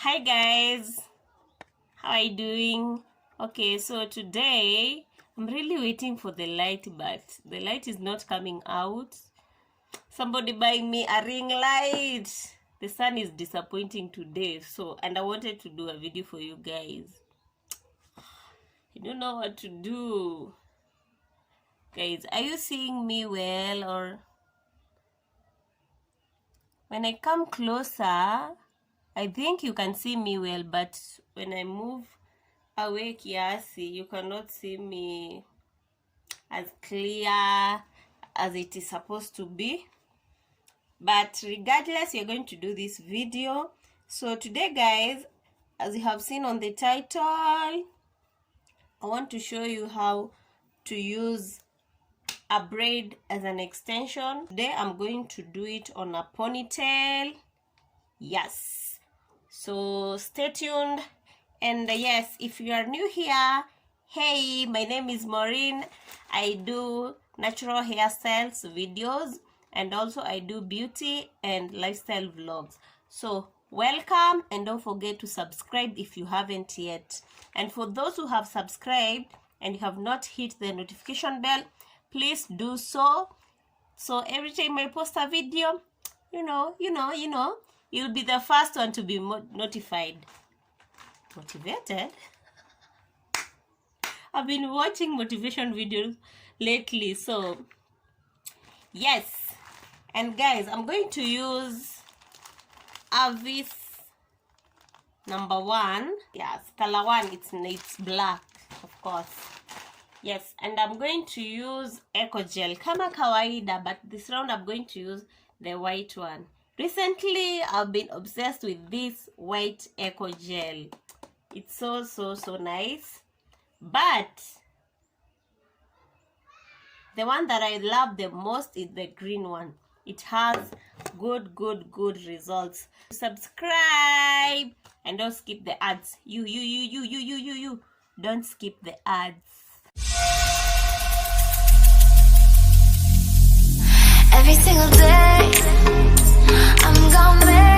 Hi guys, how are you doing? Okay, so today I'm really waiting for the light, but the light is not coming out. Somebody buying me a ring light. The sun is disappointing today, and I wanted to do a video for you guys. I don't know what to do. Guys, are you seeing me well? Or when I come closer, I think you can see me well, but when I move away kiasi, you cannot see me as clear as it is supposed to be. But regardless, you're going to do this video. So today, guys, as you have seen on the title, I want to show you how to use a braid as an extension. Today I'm going to do it on a ponytail. Yes, so stay tuned. And yes, if you are new here, hey, my name is Maureen. I do natural hairstyles videos, and also I do beauty and lifestyle vlogs. So welcome, and don't forget to subscribe if you haven't yet. And for those who have subscribed and you have not hit the notification bell, please do so. So every time I post a video, you'll be the first one to be notified. Motivated? I've been watching motivation videos lately, so yes. And guys, I'm going to use Avis number 1. Yes, color 1. It's black, of course. Yes, and I'm going to use Eco Gel kama kawaida, but this round I'm going to use the white one. Recently, I've been obsessed with this white Eco Gel. It's so nice. But the one that I love the most is the green one. It has good results. Subscribe and don't skip the ads. You. Don't skip the ads. Every single day, I'm gonna make